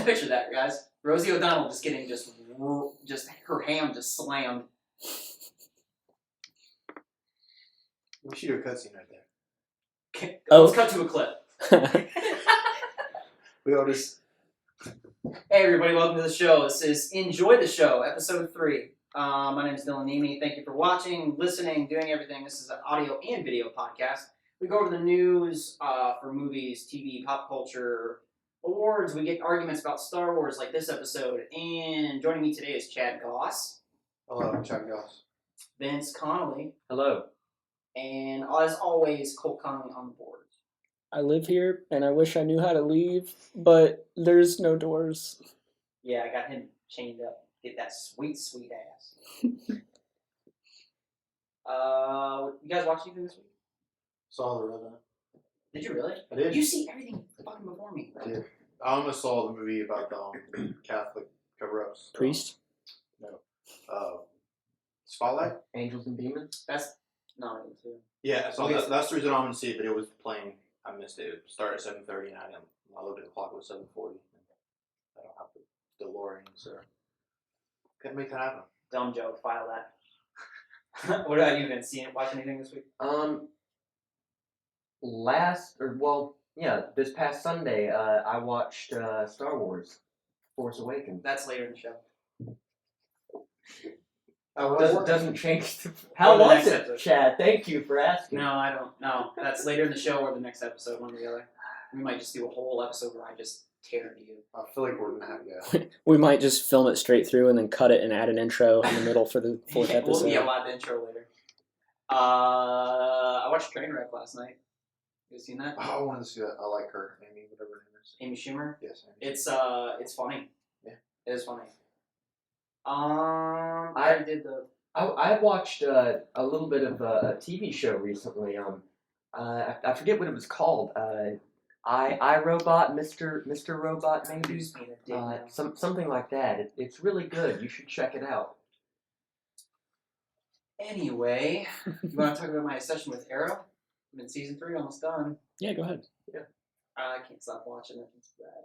picture that, guys. Rosie O'Donnell just getting just her ham just slammed. We should do a cutscene right there. Okay, let's cut to a clip. We all just... Hey everybody, welcome to the show. This is Enjoy the Show, episode 3. My name is Dylan Nemi. Thank you for watching, listening, doing everything. This is an audio and video podcast. We go over the news for movies, TV, pop culture, awards. We get arguments about Star Wars like this episode. And joining me today is Chad Goss. Hello, I'm Chad Goss. Vince Connolly. Hello. And as always, Colt Connolly on the board. I live here, and I wish I knew how to leave, but there's no doors. Yeah, I got him chained up. Get that sweet, sweet ass. You guys watch anything this week? Saw the Revenant. Did you really? I did. You see everything fucking before me. I did. I almost saw the movie about the Catholic cover-ups. Priest? No. Spotlight? Angels and Demons? That's nominated too. Yeah, so that's the reason I wanted to see it, but it was playing. I missed it. It started at 7:30, and I looked at the clock. It was 7:40. I don't have the DeLorean, so couldn't make that happen. Dumb joke. File that. What about you, Vince? Watch anything this week? This past Sunday, I watched Star Wars: Force Awakens. That's later in the show. Doesn't change. How How was was it, Chad? Thank you for asking. No, I don't. No, that's later in the show or the next episode, one or the other. We might just do a whole episode where I just tear into you. I feel like we're gonna have We might just film it straight through and then cut it and add an intro in the middle for the fourth episode. We'll add the intro later. I watched Trainwreck last night. You seen that? Oh, I wanted to see that. I like her, Amy, whatever her name is. Amy Schumer. Yes. Amy. It's funny. Yeah, it is funny. I did the. I watched a little bit of a TV show recently. I forget what it was called. I Robot, Mr. Robot, maybe. Something like that. It's really good. You should check it out. Anyway, you want to talk about my session with Arrow? I'm in season 3, almost done. Yeah, go ahead. Yeah. I can't stop watching it. It's bad.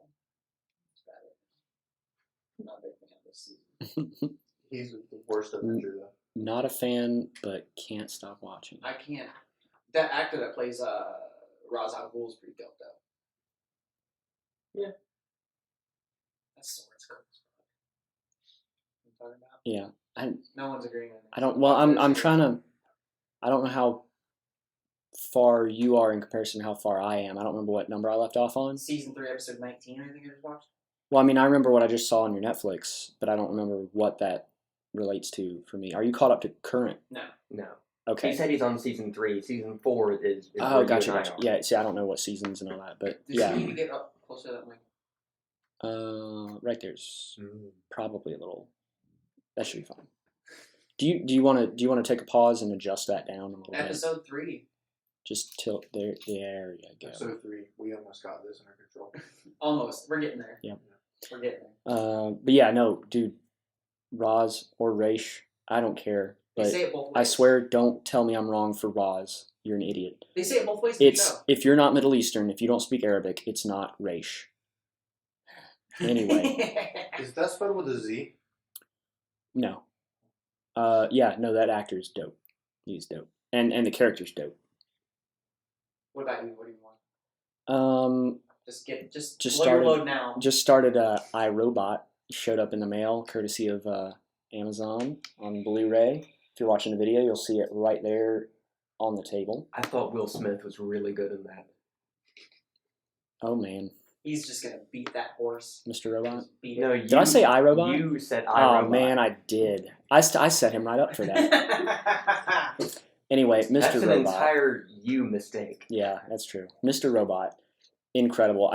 I'm not a big fan of this season. He's the worst Avenger, though. Not a fan, but can't stop watching. I can't. That actor that plays Ra's al Ghul is pretty dope, though. Yeah. That sword's cool as fuck. You know what I'm talking about? Yeah. No one's agreeing on it. I don't. Well, I'm trying to. I don't know how far you are in comparison to how far I am. I don't remember what number I left off on. Season 3, episode 19, I think I just watched. Well, I mean, I remember what I just saw on your Netflix, but I don't remember what that relates to for me. Are you caught up to current? No. Okay. He said he's on season 3. Season 4 is Oh, where gotcha, you and I gotcha. are. Yeah, see, I don't know what seasons and all that, but Does yeah. he need to get up closer to that mic? Right there's probably a little. That should be fine. Do you want to take a pause and adjust that down a little bit? Episode 3. Just tilt there. There you go. Episode 3. We almost got this under control. Almost. We're getting there. Yep. We're getting there. But yeah, no, dude. Roz or Raish, I don't care. They But say it both ways. I swear, don't tell me I'm wrong for Roz. You're an idiot. They say it both ways in the show. If you're not Middle Eastern, if you don't speak Arabic, it's not Raish. Anyway. Is that spelled with a Z? No. No, that actor's dope. He's dope. And the character's dope. What about you? What do you want? Just Just blow your load now. Just started iRobot. Showed up in the mail, courtesy of Amazon on Blu-ray. If you're watching the video, you'll see it right there on the table. I thought Will Smith was really good in that. Oh man, He's just gonna beat that horse. Mr. Robot. Beat No, it. Did I say iRobot? You said iRobot. Oh man, I did. I set him right up for that. Anyway, Mr. That's an Robot. entire you mistake. Yeah, that's true. Mr. Robot, incredible.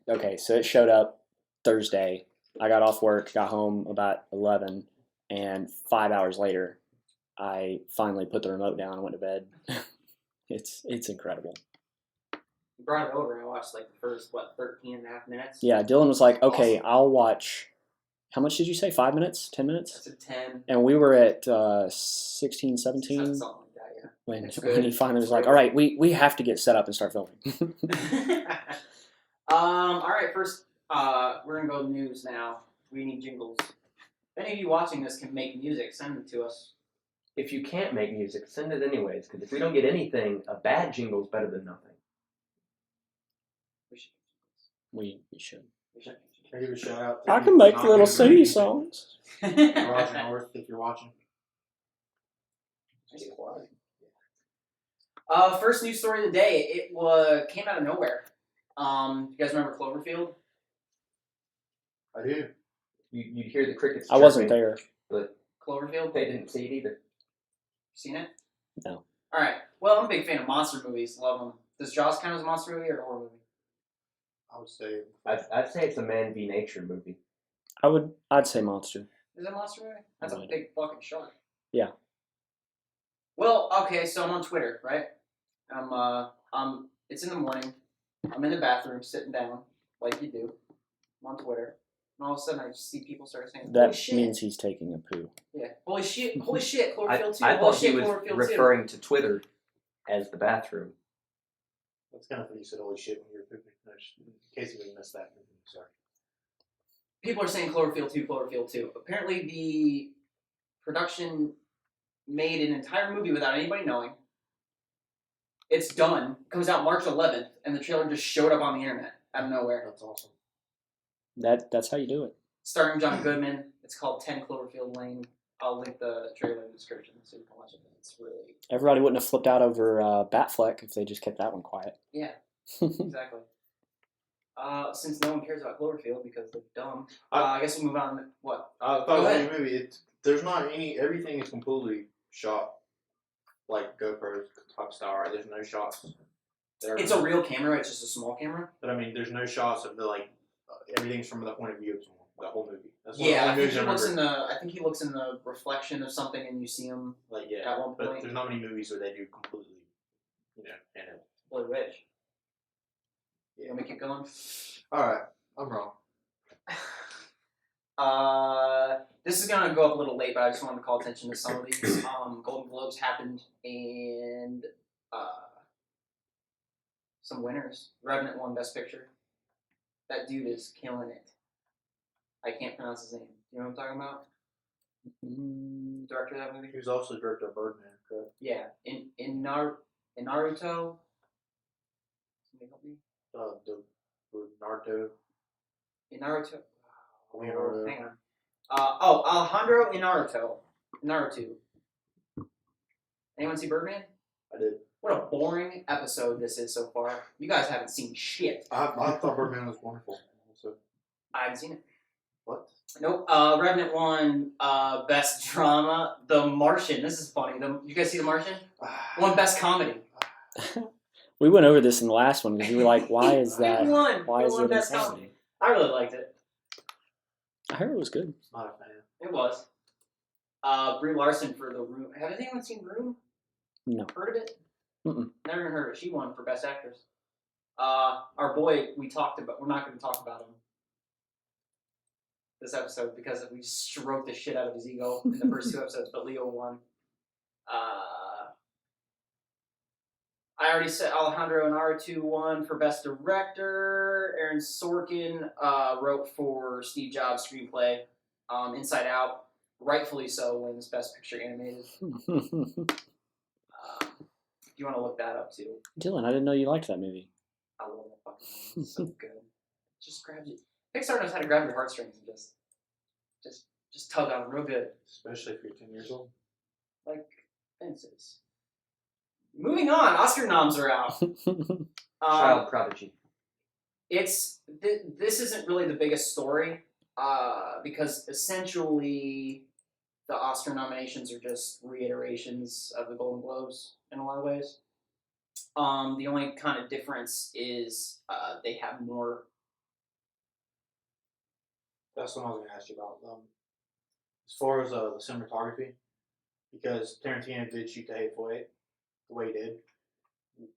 Okay, so it showed up Thursday. I got off work, got home about 11, and 5 hours later, I finally put the remote down and went to bed. It's incredible. You brought it over and I watched like the first, 13 and a half minutes? Yeah, Dylan was like, okay, Awesome. I'll watch. How much did you say? 5 minutes? 10 minutes? That's a 10. And we were at 16, 17 Something like that, yeah. when It's good. he finally was It's like, good. all right, we have to get set up and start filming. All right, first We're gonna go to news now. We need jingles. If any of you watching this can make music, send them to us. If you can't make music, send it anyways, because if we don't get anything, a bad jingle is better than nothing. We should. We should. We should. Can I give a shout out? To I you can make not little doing singing music? songs. Roger North, if you're watching. Nice quality. First news story of the day. It came out of nowhere. You guys remember Cloverfield? I do. You'd hear the crickets. I wasn't chirping, there. but Cloverfield? they didn't see it either. Seen it? No. Alright. Well, I'm a big fan of monster movies. Love them. Does Jaws count as a monster movie or a horror movie? I would say. I'd say it's a man v nature movie. I'd say monster. Is it a monster movie? That's a Right. big fucking shark. Yeah. Well, okay, so I'm on Twitter, right? It's in the morning. I'm in the bathroom, sitting down, like you do. I'm on Twitter. And all of a sudden, I just see people start saying, That holy shit. means he's taking a poo. Yeah. Holy shit, Cloverfield 2, I holy thought shit, he was Cloverfield 2. referring to Twitter as the bathroom. That's kind of funny you said holy shit when you were pooping. In case you missed that. Sorry. People are saying Cloverfield 2, Cloverfield 2. Apparently, the production made an entire movie without anybody knowing. It's done. Comes out March 11th, and the trailer just showed up on the internet out of nowhere. That's awesome. That's how you do it. Starring John Goodman. It's called 10 Cloverfield Lane. I'll link the trailer in the description so you can watch it. It's really... Everybody wouldn't have flipped out over Batfleck if they just kept that one quiet. Yeah, exactly. Since no one cares about Cloverfield because they're dumb, I guess we'll move on. What? I thought Go it was ahead. a movie. There's not any. Everything is completely shot like GoPro type style. Right? There's no shots. It's a real camera. It's just a small camera. But I mean, there's no shots of the everything's from the point of view of someone. The whole movie. That's Yeah, I one of the think movies he looks in remember. the. I think he looks in the reflection of something, and you see him at one But point. there's not many movies where they do completely, and it. Bloody rich. You want me to keep going? All right, I'm wrong. This is gonna go up a little late, but I just wanted to call attention to some of these. Golden Globes happened, and some winners. Revenant won Best Picture. That dude is killing it. I can't pronounce his name. You know what I'm talking about? Director of that movie? He was also the director of Birdman, correct? Yeah. In Naruto. Somebody help me? Naruto. In Naruto. Leonardo. Hang on. Alejandro Naruto. Anyone see Birdman? I did. What a boring episode this is so far. You guys haven't seen shit. I thought Birdman was wonderful. So I haven't seen it. what? Nope. Revenant won Best Drama. The Martian. This is funny. You guys see The Martian? Won Best Comedy. We went over this in the last one because you were like, "Why is that? It won. Why It is won it Best insanity?" Comedy. I really liked it. I heard it was good. Not a fan. It was. Brie Larson for The Room. Have anyone seen Room? No. Heard of it? Mm-mm. Never even heard of it. She won for Best Actress. Our boy, we're not going to talk about him this episode because we stroked the shit out of his ego in the first two episodes, but Leo won. I already said Alejandro Inarritu won for Best Director. Aaron Sorkin wrote for Steve Jobs' screenplay. Inside Out, rightfully so, wins Best Picture Animated. You want to look that up too? Dylan, I didn't know you liked that movie. I love that fucking movie. It's so good. Just grabs you. Pixar knows how to grab your heartstrings and just tug on them real good, Especially if you're 10 years old. like fences. Moving on, Oscar noms are out. Child prodigy. This isn't really the biggest story because essentially the Oscar nominations are just reiterations of the Golden Globes in a lot of ways. The only kind of difference is they have more. That's what I was going to ask you about. As far as the cinematography, because Tarantino did shoot The Hateful Eight the way he did.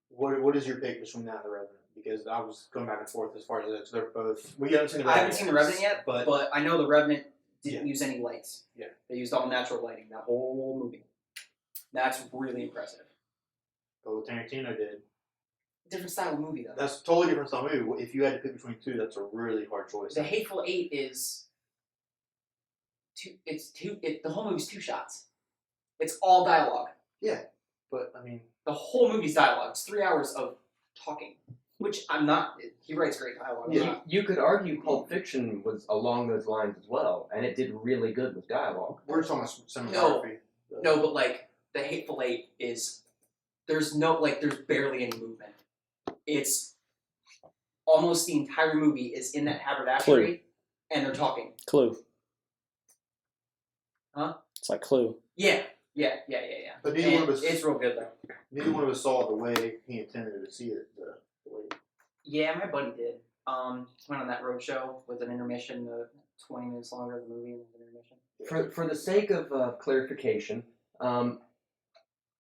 What is your pick between that and The Revenant? Because I was going back and forth as far as this. They're both. We haven't seen The I Revenant. haven't seen The Revenant yet, but I know The Revenant didn't use any lights. Yeah. They used all natural lighting that whole movie. That's really impressive. But what Tarantino did, different style of movie though. That's a totally different style movie. If you had to pick between two, that's a really hard choice. The Hateful Eight is the whole movie's 2 shots. It's all dialogue. Yeah, but I mean, The whole movie's dialogue. It's 3 hours of talking, which I'm not. He writes great dialogue. Yeah. You could argue Pulp Fiction was along those lines as well, and it did really good with dialogue. we're talking about cinematography. No, but like the Hateful Eight is there's barely any movement. It's almost the entire movie is in that haberdashery, and they're talking. Clue. Huh? It's like Clue. Yeah. But neither one of us, It's real good though. neither one of us saw it the way he intended to see it. The way. Yeah, my buddy did. Went on that road show with an intermission, 20 minutes longer of the movie and an intermission. For the sake of clarification, I'm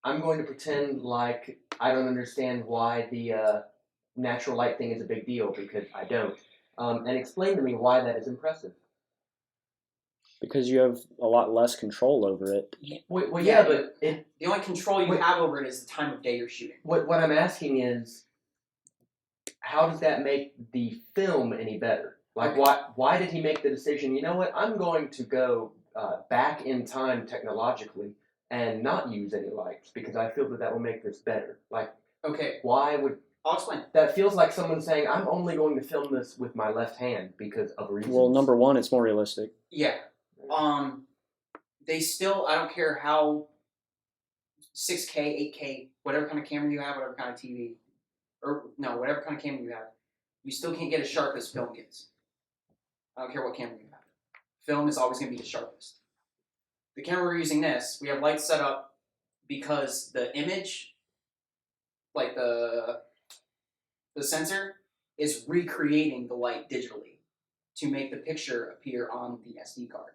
going to pretend like I don't understand why the natural light thing is a big deal, because I don't. And explain to me why that is impressive. Because you have a lot less control over it. Well, Yeah, but The only control you have over it is the time of day you're shooting. what I'm asking is, how does that make the film any better? Like, why did he make the decision, you know what, I'm going to go back in time technologically and not use any lights, because I feel that will make this better. Like, Okay, why would... I'll explain. That feels like someone saying, I'm only going to film this with my left hand because of reasons. Well, number one, it's more realistic. Yeah. They still, I don't care how 6K, 8K, whatever kind of camera you have, whatever kind of TV, or no, whatever kind of camera you have, you still can't get as sharp as film gets. I don't care what camera you have. Film is always going to be the sharpest. The camera we're using we have lights set up because the image, like the sensor, is recreating the light digitally to make the picture appear on the SD card.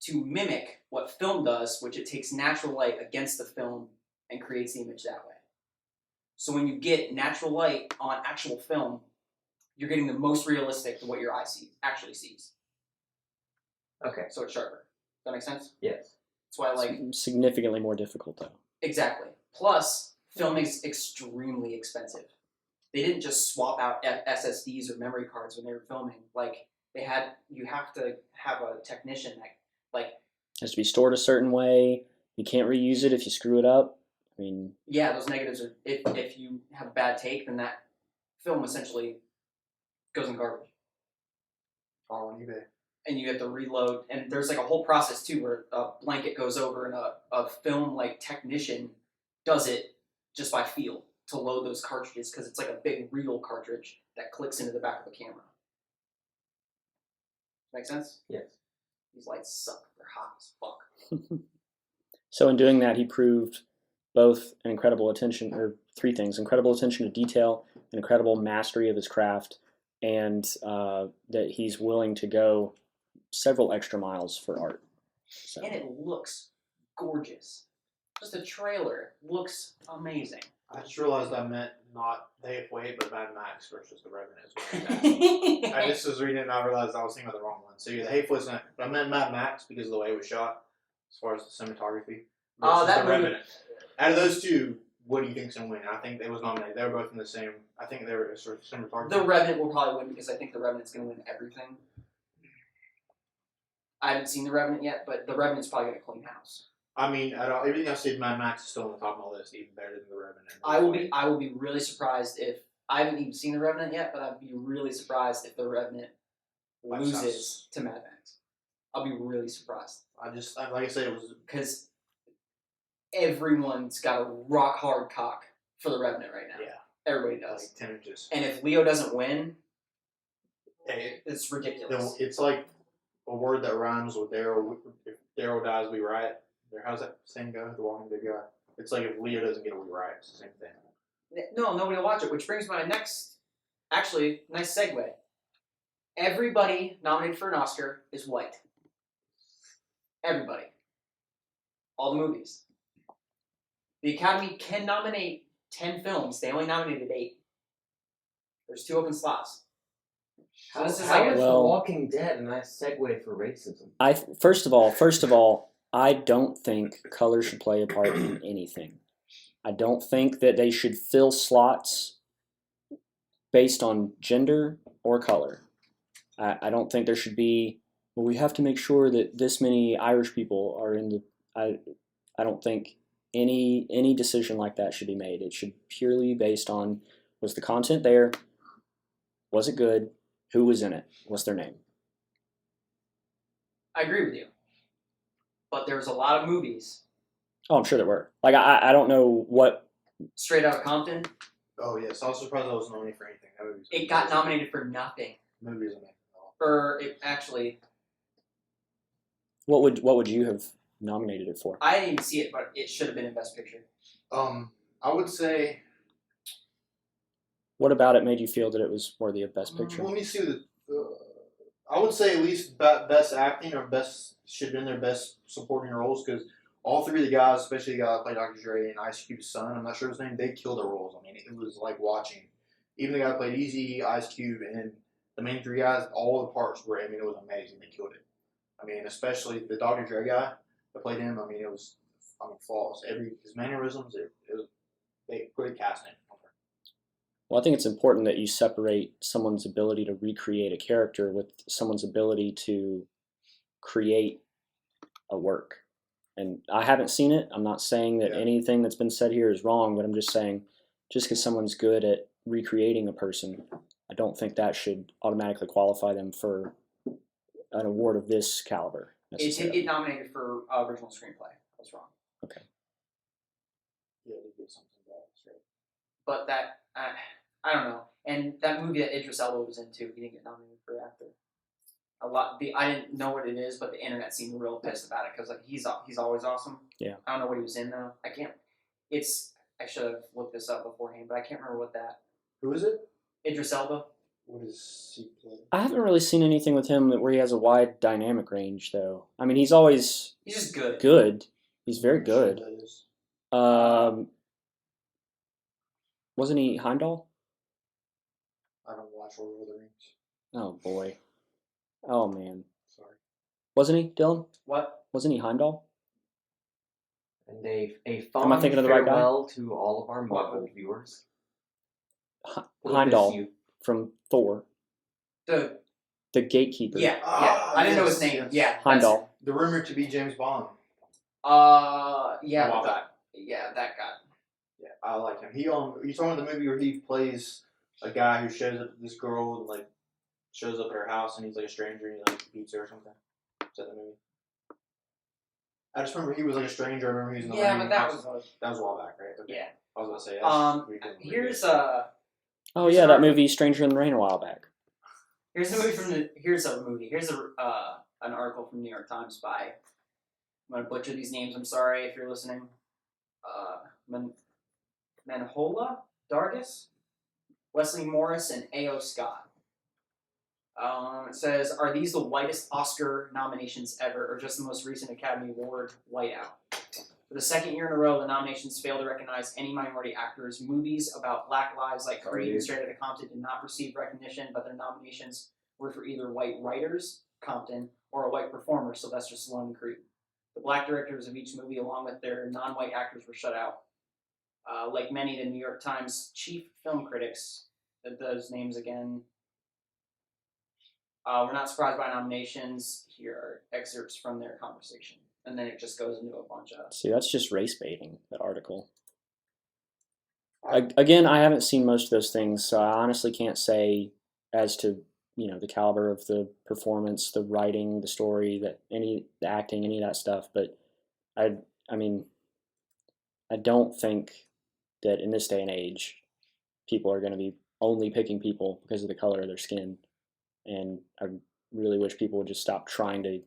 To mimic what film does, which it takes natural light against the film and creates the image that way. So when you get natural light on actual film, you're getting the most realistic to what your eye actually sees. Okay. So it's sharper. Does that make sense? Yes. That's why I like... Significantly more difficult, though. Exactly. Plus, film is extremely expensive. They didn't just swap out SSDs or memory cards when they were filming. Like, you have to have a technician that, like... It has to be stored a certain way. You can't reuse it if you screw it up. I mean... Yeah, those negatives are... If you have a bad take, then that film essentially goes in garbage. All on eBay. And you have to reload. And there's like a whole process, too, where a blanket goes over and a film, like, technician does it just by feel to load those cartridges, because it's like a big reel cartridge that clicks into the back of the camera. Make sense? Yes. These lights suck. They're hot as fuck. So in doing that, he proved both an incredible attention, or 3 things: incredible attention to detail, an incredible mastery of his craft, and that he's willing to go several extra miles for art. So. And it looks gorgeous. Just the trailer looks amazing. I just realized I meant not the Hateful Eight, but Mad Max versus the Revenant. I just was reading it and I realized I was thinking about the wrong one. So yeah, the Hateful Eight, but I meant Mad Max because of the way it was shot, as far as the cinematography. Oh, that the movie. Revenant. Out of those two, what do you think's gonna win? I think they was nominated. They were both in the same. I think they were sort of cinematography. The Revenant will probably win because I think the Revenant's going to win everything. I haven't seen the Revenant yet, but the Revenant's probably going to clean house. I mean, everything I said, Mad Max is still on the top of my list, even better than the Revenant. I will be really surprised if I haven't even seen the Revenant yet, but I'd be really surprised if the Revenant loses to Mad Max. I'll be really surprised like I said, it was because everyone's got a rock hard cock for the Revenant right now. Yeah, everybody does. Like 10 inches. And if Leo doesn't win, it's You ridiculous. know, it's like a word that rhymes with Daryl. If Daryl dies, we riot. How's that saying go? The Walking Dead guy. It's like if Leo doesn't get it, we riot. It's the same thing. No, nobody will watch it, which brings my nice segue. Everybody nominated for an Oscar is white. Everybody. All the movies. The Academy can nominate 10 films. They only nominated 8. There's 2 open slots. How this is is The like Walking Dead a nice segue for racism? First of all, I don't think color should play a part in anything. I don't think that they should fill slots based on gender or color. I don't think there should be, well, we have to make sure that this many Irish people are in the. I don't think any decision like that should be made. It should purely be based on, was the content there? Was it good? Who was in it? What's their name? I agree with you. But there was a lot of movies Oh, I'm sure there were. Like I don't know what. straight out of Compton. Oh yes, I was surprised I was nominated for anything. That movie's It got nominated for nothing. The movie is amazing. Or it actually, What would you have nominated it for? I didn't even see it, but it should have been in Best Picture. I would say. What about it made you feel that it was worthy of Best Picture? Let me see I would say at least best acting or best should have been their best supporting roles because all three of the guys, especially the guy that played Dr. Dre and Ice Cube's son, I'm not sure his name, they killed their roles. I mean, it was like watching. Even the guy that played Easy, Ice Cube, and the main three guys, all the parts were, I mean, it was amazing. They killed it. I mean, especially the Dr. Dre guy that played him, I mean, it was, flawless. His mannerisms, they put casting. Well, I think it's important that you separate someone's ability to recreate a character with someone's ability to create a work. And I haven't seen it. I'm not saying that anything that's been said here is wrong, but I'm just saying just because someone's good at recreating a person, I don't think that should automatically qualify them for an award of this caliber. It did get nominated for original screenplay. I was wrong. Okay. Yeah, they did something bad. Straight. But that, I don't know. And that movie that Idris Elba was in too, he didn't get nominated for actor. I didn't know what it is, but the internet seemed real pissed about it because like he's always awesome. Yeah. I don't know what he was in though. I should have looked this up beforehand, but I can't remember what that. Who is it? Idris Elba. What is he playing? I haven't really seen anything with him where he has a wide dynamic range, though. I mean, he's always He's just good. good. He's very I'm sure good. that is. Wasn't he Heimdall? I don't watch Lord of the Rings. Oh boy. Oh man. Sorry. Wasn't he, Dylan? What? Wasn't he Heimdall? And a Am I fond thinking of the right guy? farewell to all of our Marvel viewers. We'll miss Heimdall you. from Thor, The the gatekeeper. yeah. Ah, I didn't know his yes, name. yes. Yeah. Heimdall. The rumored to be James Bond. Yeah. Wow. That guy. Yeah, I like him. You talking about the movie where he plays a guy who shows up this girl and like shows up at her house and he's like a stranger and he like beats her or something. Is that the movie? I just remember he was like a stranger. I remember he was in the Yeah, rain. but that was a while back, right? Okay. yeah. I was gonna say. That's Here's Oh yeah, that movie Stranger in the Rain a while back. Here's a movie Here's an article from the New York Times by. I'm gonna butcher these names. I'm sorry if you're listening. Manhola Dargis, Wesley Morris, and A.O. Scott. It says, are these the whitest Oscar nominations ever, or just the most recent Academy Award whiteout? For the second year in a row, the nominations fail to recognize any minority actors. Movies about black lives like Creed and Straight Outta Compton did not receive recognition, but their nominations were for either white writers, Compton, or a white performer, Sylvester Stallone and Creed. The black directors of each movie, along with their non-white actors, were shut out. Like many of the New York Times chief film critics, those names again, we're not surprised by nominations. Here are excerpts from their conversation. And then it just goes into a bunch of... See, that's just race baiting, that article. Again, I haven't seen most of those things, so I honestly can't say as to, the caliber of the performance, the writing, the story, the acting, any of that stuff. But I don't think that in this day and age, people are going to be only picking people because of the color of their skin. And I really wish people would just stop trying to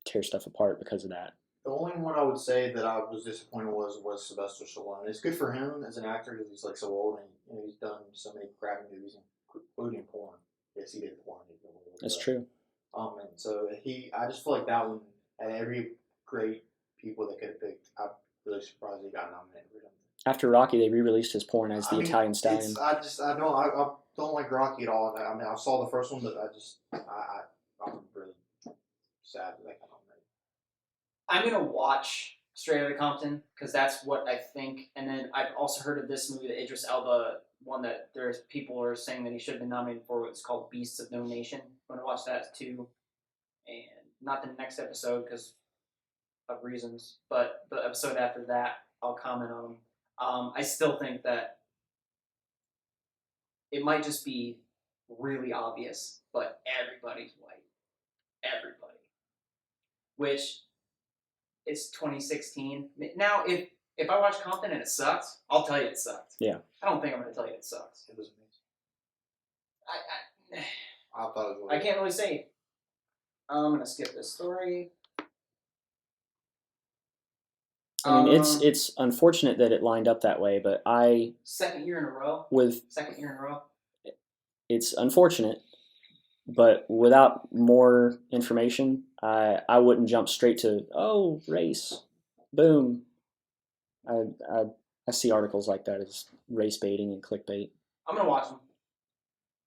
tear stuff apart because of that. The only one I would say that I was disappointed was Sylvester Stallone. It's good for him as an actor because he's like so old and he's done so many crappy movies, including porn. Yes, he did porn. That's true. And so I just feel like that one had every great people that could have picked. I'm really surprised he got nominated for something. After Rocky, they re-released his porn as the Italian Stallion. I don't like Rocky at all. I mean, I saw the first one, but I'm really sad that got nominated. I'm going to watch Straight Outta Compton, because that's what I think. And then I've also heard of this movie, the Idris Elba one that there's people are saying that he should have been nominated for. It's called Beasts of No Nation. I'm gonna watch that too, and not the next episode because of reasons, but the episode after that I'll comment on them. I still think that it might just be really obvious, but everybody's white. Everybody. Which it's 2016. Now, if I watch Compton and it sucks, I'll tell you it sucks. Yeah. I don't think I'm going to tell you it sucks. It was amazing. I I thought it was. I can't really say. I'm going to skip this story. I mean, it's unfortunate that it lined up that way, but second year in a row. It's unfortunate, but without more information, I wouldn't jump straight to race, boom. I see articles like that as race baiting and clickbait. I'm gonna watch them.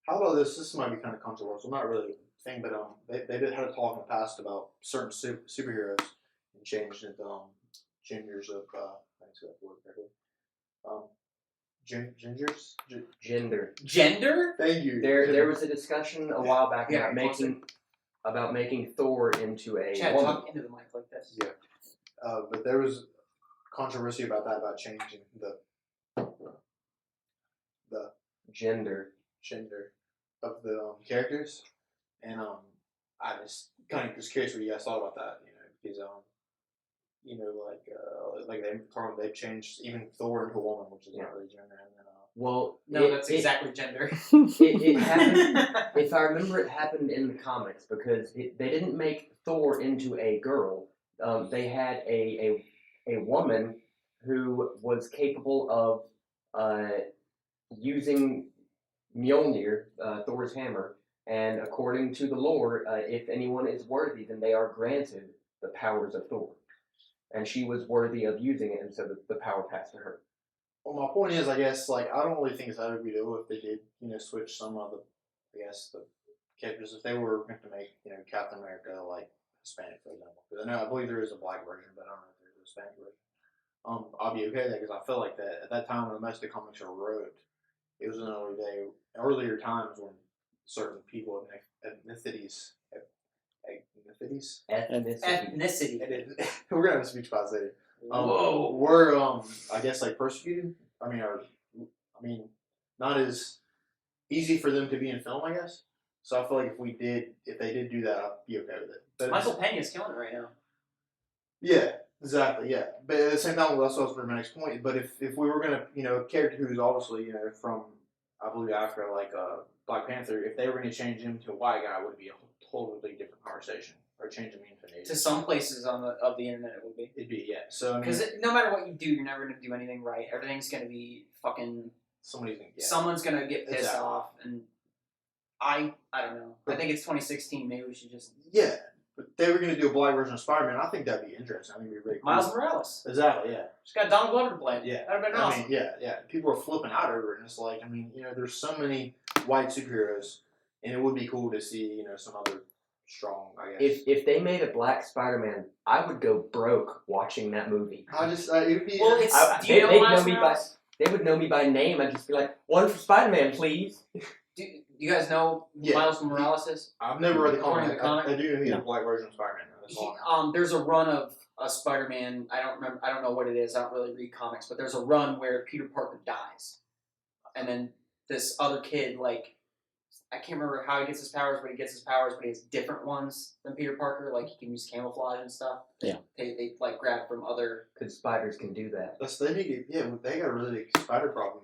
How about this? This might be kind of controversial, not really a thing, but they did had a talk in the past about certain superheroes and changed it genders of I think that's the word correctly. Gingers? Gender. Thank you. There was a discussion a while back Yeah, about making Thor into a Chad, woman. talk into the mic like this. Yeah. But there was controversy about that, about changing the Gender of the characters, and I just kind of was curious what you guys thought about that. Because like they've changed even Thor into a woman, which is not really gender, and then Well, No, that's exactly gender. it happened. If I remember, it happened in the comics because they didn't make Thor into a girl. They had a woman who was capable of using Mjolnir, Thor's hammer, and according to the lore, if anyone is worthy, then they are granted the powers of Thor. And she was worthy of using it, and so the power passed to her. Well, my point is, I guess, like, I don't really think it's that big a deal if they did, switch some of the, the characters. If they were going to make, Captain America, like, Hispanic, for example. Because I believe there is a black version, but I don't know if there's a Hispanic version. I'll be okay with that, because I feel like that at that time when most of the comics were wrote, it was an earlier times when certain people of ethnicities. Ethnicity. We're gonna have a speech class later. Whoa. Were I guess like persecuted. I mean, not as easy for them to be in film, I guess. So I feel like if they did do that, I'd be okay with it. But Michael Pena's killing it right now. Yeah, exactly. Yeah, but at the same time, that's also my next point. But if we were gonna, a character who's obviously from, I believe Africa, like Black Panther, if they were gonna change him to a white guy, it would be a totally different conversation. Or change him into an Asian. To some places of the internet, it would be. It'd be, yeah. So because no matter what you do, you're never gonna do anything right. Everything's gonna be fucking. Someone's gonna get pissed off, and I don't know. I think it's 2016. Maybe we should just. Yeah, but they were gonna do a black version of Spider-Man. I think that'd be interesting. I think it'd be really cool. Miles Morales. Exactly. Yeah. Just got Donald Glover to play. Yeah. That'd have been awesome. Yeah. People are flipping out over it, and it's like, there's so many white superheroes, and it would be cool to see, some other. Strong, I guess. If they made a black Spider-Man, I would go broke watching that movie. It would be. Well, they would know me by name. I'd just be like, one for Spider-Man, please. Do you guys know who Miles Morales is? I've never read the comic. I do know the black version of Spider-Man. There's a run of a Spider-Man. I don't know what it is. I don't really read comics, but there's a run where Peter Parker dies, and then this other kid I can't remember how he gets his powers, but he has different ones than Peter Parker. Like, he can use camouflage and stuff. Yeah. They grab from other... Because spiders can do that. They got a really big spider problem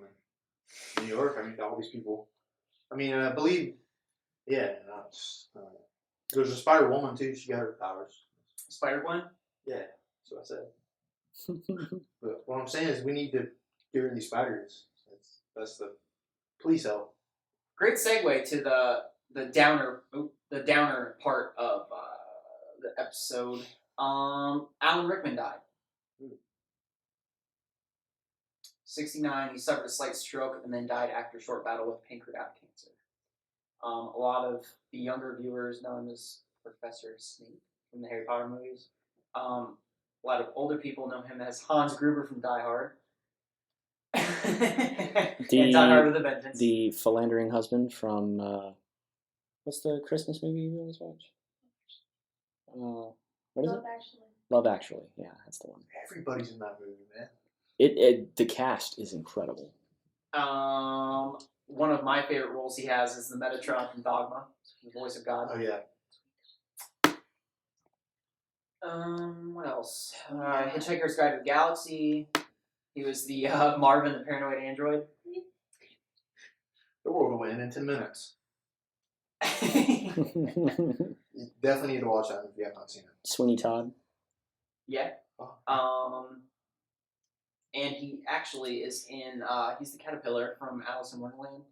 in New York. All these people... I believe... Yeah, there's a Spider Woman, too. She got her powers. Spider-Gwen? Yeah, that's what I said. But what I'm saying is we need to get rid of these spiders. That's the... Please help. Great segue to the downer part of the episode. Alan Rickman died. 69. He suffered a slight stroke and then died after a short battle with pancreatic cancer. A lot of the younger viewers know him as Professor Snape from the Harry Potter movies. A lot of older people know him as Hans Gruber from Die Hard. And Die Hard with a Vengeance. The philandering husband from what's the Christmas movie you always watch? What is it? Love Actually. Yeah, that's the one. Everybody's in that movie, man. The cast is incredible. One of my favorite roles he has is the Metatron from Dogma, the voice of God. Oh yeah. What else? Hitchhiker's Guide to the Galaxy. He was the Marvin, the paranoid android. The world will end in 10 minutes. You definitely need to watch that if you have not seen it. Sweeney Todd. Yeah. Oh. And he actually is in. He's the caterpillar from Alice in Wonderland.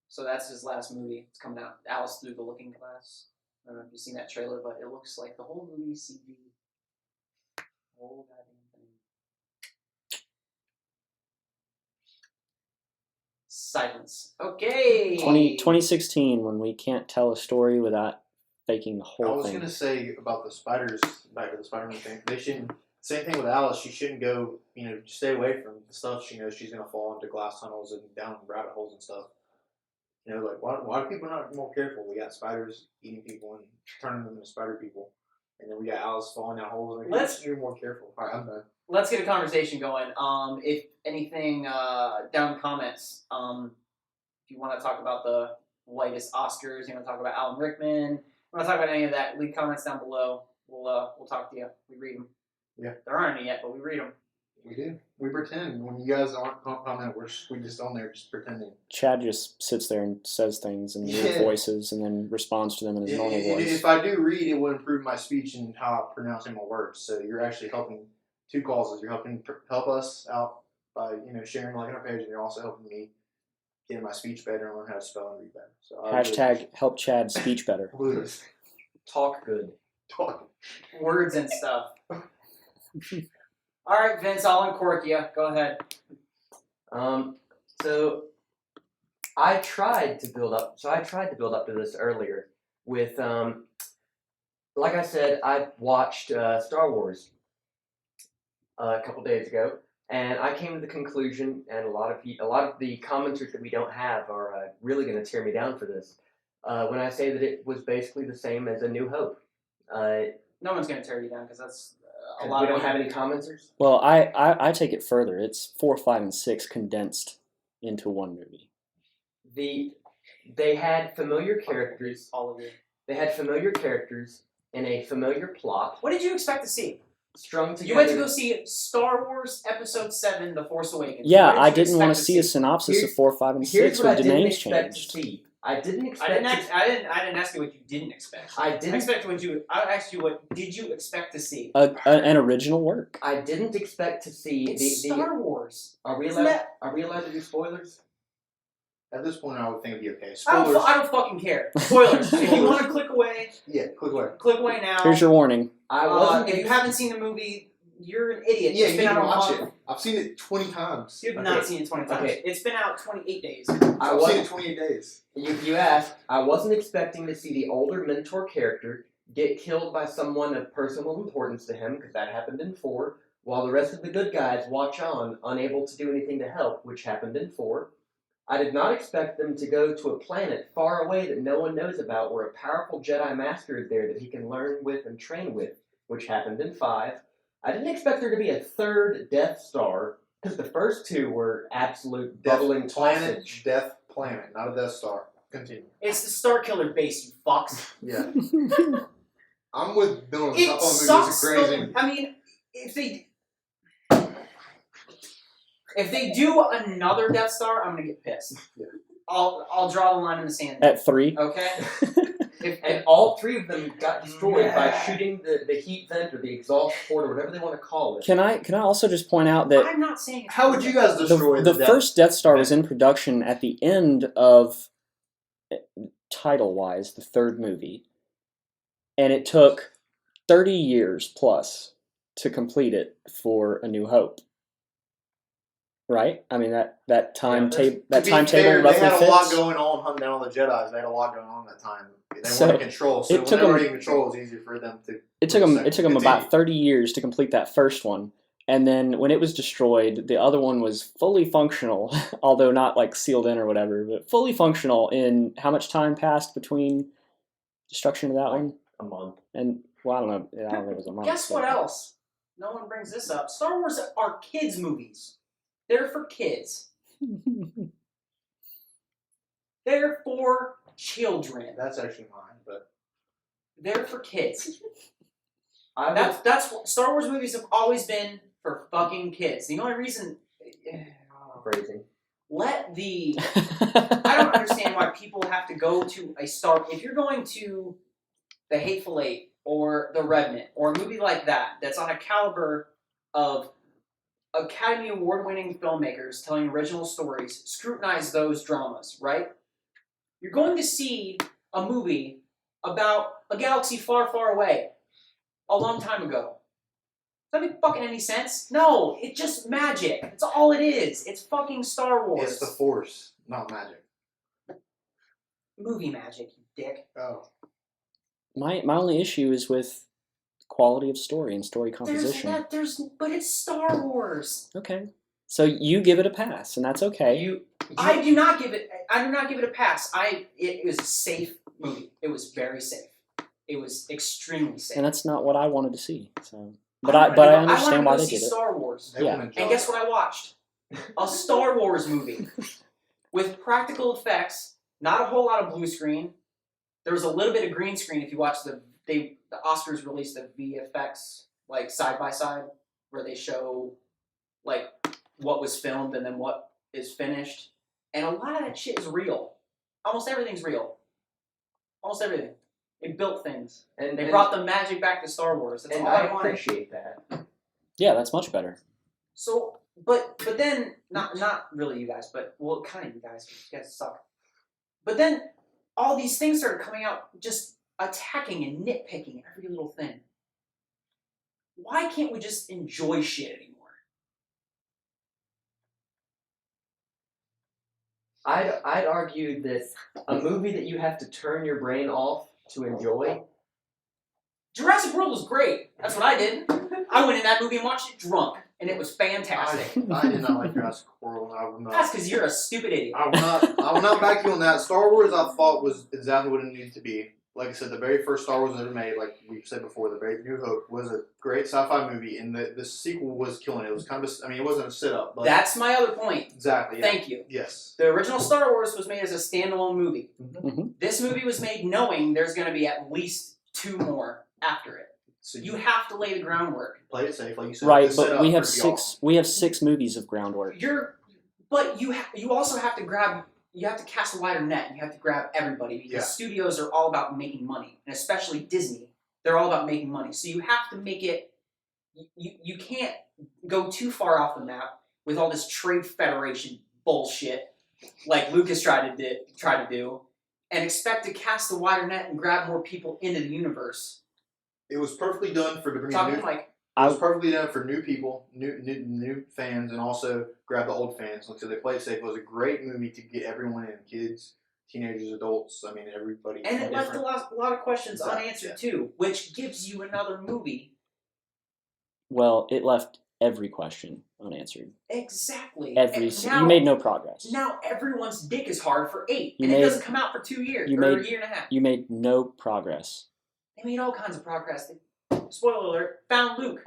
So that's his last movie. It's coming out. Alice Through the Looking Glass. I don't know if you've seen that trailer, but it looks like the whole movie CG. Whole goddamn thing. Silence. Okay. 2016, when we can't tell a story without faking the I whole was thing. gonna say about the spiders, back to the Spider-Man thing. They shouldn't. Same thing with Alice. She shouldn't go. Stay away from the stuff she knows she's gonna fall into glass tunnels and down rabbit holes and stuff. Like why are people not more careful? We got spiders eating people and turning them into spider people, and then we got Alice falling down holes. Like, let's be more careful. All right, I'm done. Let's get a conversation going. If anything, down in the comments, if you want to talk about the whitest Oscars, you want to talk about Alan Rickman, you want to talk about any of that, leave comments down below. We'll talk to you. We read them. Yeah. There aren't any yet, but we read them. We do. We pretend. When you guys aren't commenting, we just on there just pretending. Chad just sits there and says things in weird voices and then responds to them in his normal voice. If I do read, it will improve my speech and how I'm pronouncing my words. So you're actually helping two causes. You're helping help us out by sharing, liking our page, and you're also helping me get my speech better and learn how to spell and read better. So Hashtag help Chad speech better. Please. Talk good. Talk. Words and stuff. All right, Vince, I'll uncork you. Go ahead. So I tried to build up to this earlier with, like I said, I watched Star Wars a couple days ago, and I came to the conclusion, and a lot of the commenters that we don't have are really going to tear me down for this. When I say that it was basically the same as A New Hope. No one's going to tear you down because that's a We lot. don't have any commenters. Well, I take it further. It's 4, 5, and 6 condensed into one movie. They had familiar characters. All of you. They had familiar characters in a familiar plot. What did you expect to see? Strung together. You went to go see Star Wars Episode 7, The Force Awakens. Yeah, What I did you didn't want to expect see a synopsis of 4, 5, and Here's 6 what with I the didn't names expect changed. to see. I didn't expect. I didn't ask you what you didn't expect. I asked you what did you expect to see? An original work. I didn't expect to see It's Star Wars. Are we Isn't allowed? that- Are we allowed to do spoilers? At this point, I would think it'd be okay. I Spoilers. don't fucking care. Spoilers. If you want to click away, Yeah, click away. click away now. Here's your warning. I wasn't. If you haven't seen the movie, you're an idiot. Yeah, It's you been can out a watch month. it. I've seen it 20 times. You've not seen it 20 times. Okay. It's been out 28 days. I've seen wasn't. it 28 days. You asked. I wasn't expecting to see the older mentor character get killed by someone of personal importance to him, because that happened in 4. While the rest of the good guys watch on, unable to do anything to help, which happened in 4. I did not expect them to go to a planet far away that no one knows about, where a powerful Jedi Master is there that he can learn with and train with, which happened in 5. I didn't expect there to be a third Death Star, because the first 2 were absolute deviling Planet, sausage. Death Planet, not a Death Star. Continue. It's the Star Killer base, you fucks. Yeah. I'm with Bill. It Stop on sucks. movies. It's crazy. I mean, if they do another Death Star, I'm gonna get pissed. Yeah. I'll draw the line in the sand. At 3. Okay. And all 3 of them got destroyed by shooting the heat vent or the exhaust port or whatever they want to call it. Can I also just point out that I'm not saying. How would you guys destroy the Death? first Death Star was in production at the end of, title-wise, the 3rd movie, and it took 30 years plus to complete it for A New Hope. right? I mean that timetable To be timetable fair, roughly they had fits. a lot going on hunting down the Jedi's. They had a lot going on at that time. They So, weren't in control, so it when took they were 'em- in control, it was easier for them to. It took them continue. about 30 years to complete that first one. And then when it was destroyed, the other one was fully functional, although not like sealed in or whatever, but fully functional in how much time passed between destruction of that one? A month. And well, I don't know if it was a month. Guess what else? No one brings this up. Star Wars are kids' movies. They're for kids. They're for children. That's actually mine, but They're for kids. I would, That's what Star Wars movies have always been for fucking kids. The only reason phrasing. let the I don't understand why people have to go to a Star. If you're going to The Hateful Eight or The Revenant or a movie like that, that's on a caliber of Academy Award-winning filmmakers telling original stories, scrutinize those dramas, right? You're going to see a movie about a galaxy far, far away, a long time ago. Does that make fucking any sense? No, it's just magic. It's all it is. It's fucking Star Wars. it's the Force, not magic. Movie magic, you dick. Oh, my only issue is with quality of story and story composition. But it's Star Wars. Okay. So you give it a pass, and that's okay. I do not give it a pass. It was a safe movie. It was very safe. It was extremely safe. And that's not what I wanted to see. So, I I understand why wanted to they see did it. Star Wars. they Yeah. won't enjoy And guess it. what I watched? A Star Wars movie with practical effects, not a whole lot of blue screen. There was a little bit of green screen if you watch the Oscars released the VFX like side by side where they show like what was filmed and then what is finished. And a lot of that shit is real. Almost everything's real. Almost everything. They built things. And They brought the magic back to Star Wars. That's and all I I wanted. appreciate that. Yeah, that's much better. So, but then not really you guys, but well, kind of you guys. 'Cause you guys suck. But then all these things started coming out, just attacking and nitpicking every little thing. Why can't we just enjoy shit anymore? I'd argue that a movie that you have to turn your brain off to enjoy. Jurassic World was great. That's what I did. I went in that movie and watched it drunk, and it was fantastic. I did not like Jurassic World. I will not. That's because you're a stupid idiot. I will not back you on that. Star Wars, I thought, was exactly what it needed to be. Like I said, the very first Star Wars ever made, like we said before, the very New Hope was a great sci-fi movie, and the sequel was killing it. It was kind of, it wasn't a sit-up, but That's my other point. exactly. Yeah. Thank you. Yes. The original Star Wars was made as a standalone movie. Mhm. This movie was made knowing there's going to be at least 2 more after it. So You have to lay the groundwork. play it safe, like you said. Right, the but setup we have for y'all. six movies of groundwork. But you also have to grab. You have to cast a wider net. And you have to grab everybody because Yeah. studios are all about making money, and especially Disney, they're all about making money. So you have to make it. You can't go too far off the map with all this trade federation bullshit, like Lucas tried to do, and expect to cast a wider net and grab more people into the universe. It was perfectly done for to bring Talking new. like It was perfectly done for new people, new fans, and also grab the old fans. Like so, they played safe. It was a great movie to get everyone in, kids, teenagers, adults. I mean, everybody. and it left a lot of questions Exactly, unanswered yeah. too, which gives you another movie. Well, it left every question unanswered. Exactly. Every And now, you made no progress. Now everyone's dick is hard for 8, You and made- it doesn't come out for 2 years you or a made- year and a half. You made no progress. They made all kinds of progress. Spoiler alert: found Luke.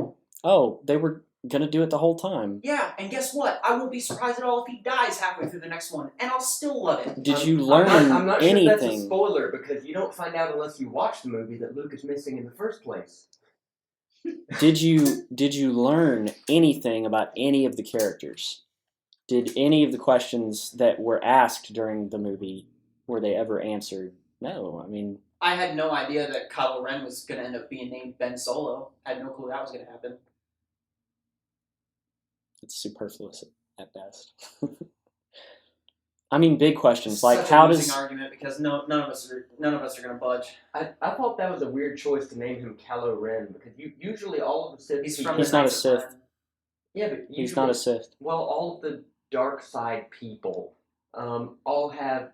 Oh, they were gonna do it the whole time. Yeah, and guess what? I won't be surprised at all if he dies halfway through the next one, and I'll still love it. Did you I'm learn not sure if that's a anything? spoiler because you don't find out unless you watch the movie that Luke is missing in the first place. Did you learn anything about any of the characters? Did any of the questions that were asked during the movie were they ever answered? No. I mean, I had no idea that Kylo Ren was going to end up being named Ben Solo. I had no clue that was going to happen. it's superfluous at best. I mean, big questions like Such how a losing does argument because none of us are going to budge. I thought that was a weird choice to name him Kylo Ren because usually all of the Sith. He's people- from He's the not a Knights of Sith. Ren. Yeah, but he's usually, not a Sith? Well, all of the dark side people all have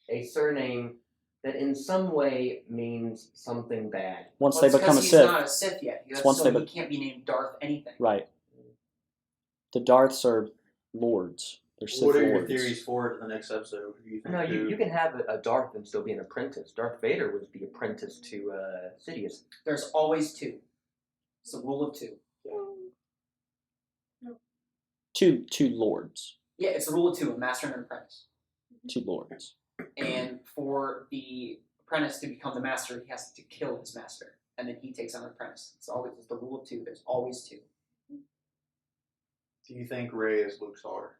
a surname that in some way means something bad. Once Well, they it's become a 'cause he's Sith, not a Sith yet. It's once So they he can't be named Darth anything. right? The Darths are lords. They're Sith What are your lords. theories for it in the next episode? Who do you think? No, you can have a Darth and still be an apprentice. Darth Vader was the apprentice to Sidious. There's always two. It's the rule of two. Two lords. Yeah, it's the rule of two, a master and an apprentice. Two lords. And for the apprentice to become the master, he has to kill his master. And then he takes on an apprentice. It's the rule of two. There's always two. Do you think Rey is Luke's daughter?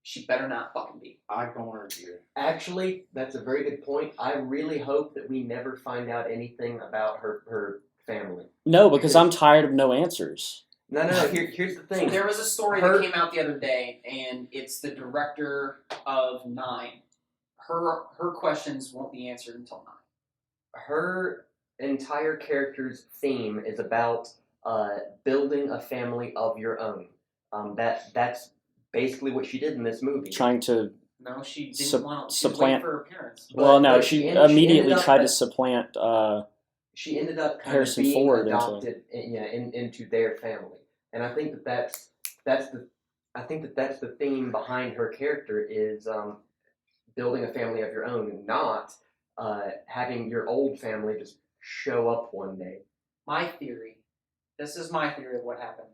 She better not fucking be. I don't want her to be here. Actually, that's a very good point. I really hope that we never find out anything about her family. No, because I'm tired of no answers. No. Here's the thing. There was a story that came out the other day, and it's the director of 9. Her questions won't be answered until 9. Her entire character's theme is about building a family of your own. That's basically what she did in this movie. Trying to No, she didn't want to supplant for her parents. well, no, But she ended immediately up tried to at- supplant. She ended up kind Harrison of being Ford adopted into their family, and I think that's the theme behind her character is building a family of your own, and not having your old family just show up one day. My theory, this is my theory of what happened.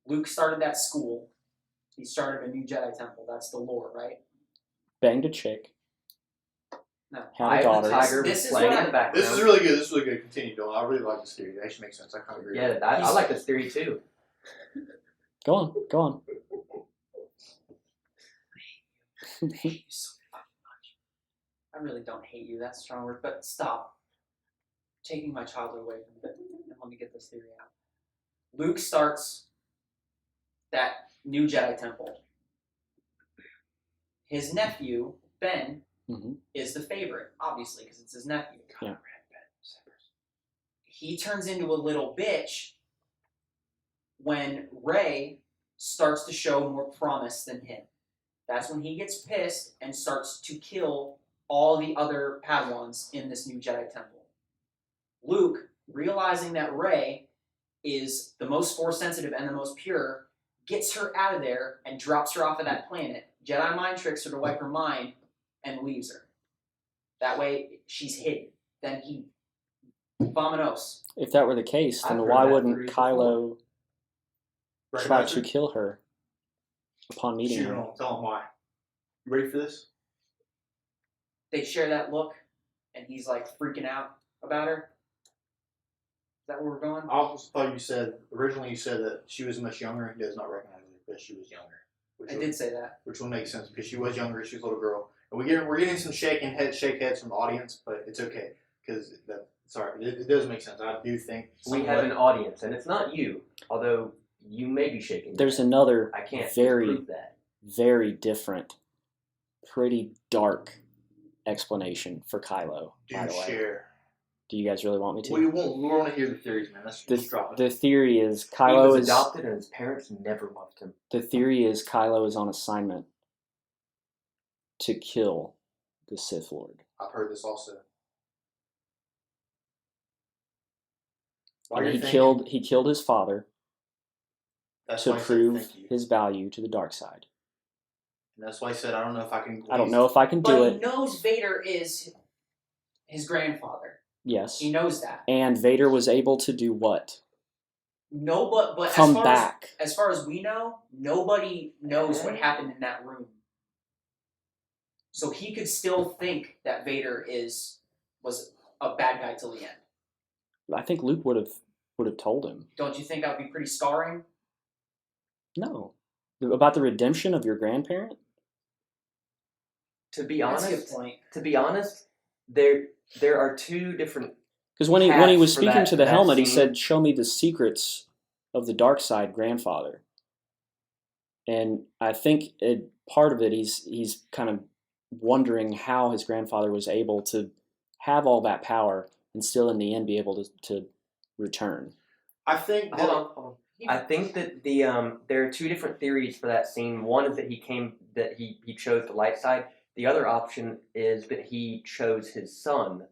Luke started that school. He started a new Jedi temple. That's the lore, right? Banged a chick. No. Had Eye a of the daughter. Tiger This was is playing what in the background. This is really good. This is really good. Continue, Dylan. I really like this theory. It actually makes sense. I kind of agree. Yeah, with it. I like this theory too. Go on. I hate you so fucking much. I really don't hate you. That's a strong word, but stop taking my childhood away from me. And let me get this theory out. Luke starts that new Jedi temple. His nephew, Ben, Mhm. is the favorite, obviously, because it's his nephew. Yeah. He turns into a little bitch when Rey starts to show more promise than him. That's when he gets pissed and starts to kill all the other Padawans in this new Jedi temple. Luke, realizing that Rey is the most Force sensitive and the most pure, gets her out of there and drops her off of that planet. Jedi mind tricks her to wipe her mind and leaves her. That way, she's hidden. Then he, vamonos. If that were the case, then I've heard why that wouldn't theory Kylo Right, try Master? to kill her upon meeting Shoot her? him. Tell him why. You ready for this? They share that look, and he's like freaking out about her. Is that where we're going? I also thought you said originally that she was much younger and he does not recognize her because she was younger. I did say that. Which will make sense because she was younger. She was a little girl. And we're getting some shake heads from the audience, but it's okay because sorry, it does make sense. I do think We have an audience, and it's not you, although you may be shaking. There's another I can't very, prove that. very different, pretty dark explanation for Kylo, by do the way. share. Do you guys really want me to? We want to hear the theories, man. Let's just drop it. The theory is He Kylo was is adopted, and his parents never loved him. the theory is Kylo is on assignment to kill the Sith Lord. I've heard this also. And he killed his father That's to why I said prove thank you. his value to the dark side. And that's why I said I don't know if I can. I don't know if I can do But he it. knows Vader is his grandfather. Yes. He knows that. And Vader was able to do what? No, but Come back. As far as we know, nobody knows what happened in that room. So he could still think that Vader was a bad guy till the end. I think Luke would have told him. Don't you think that would be pretty scarring? No. About the redemption of your grandparent? To be That's a good honest, point. there are two different. Because when he was For speaking that- to the that helmet, he scene. said, "Show me the secrets of the dark side, grandfather." And I think part of it, he's kind of wondering how his grandfather was able to have all that power and still in the end be able to return. I think that, Hold on. I think that there are two different theories for that scene. One is that he chose the light side. The other option is that he chose his son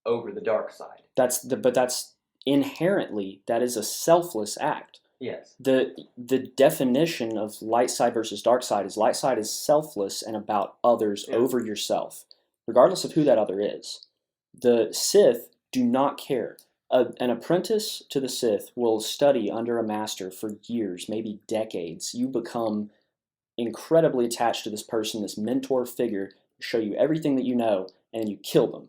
over the dark side. But that's inherently, that is a selfless act. Yes. The definition of light side versus dark side is light side is selfless and about others over yourself, regardless of who that other is. The Sith do not care. An apprentice to the Sith will study under a master for years, maybe decades. You become incredibly attached to this person, this mentor figure, to show you everything that you know, and then you kill them.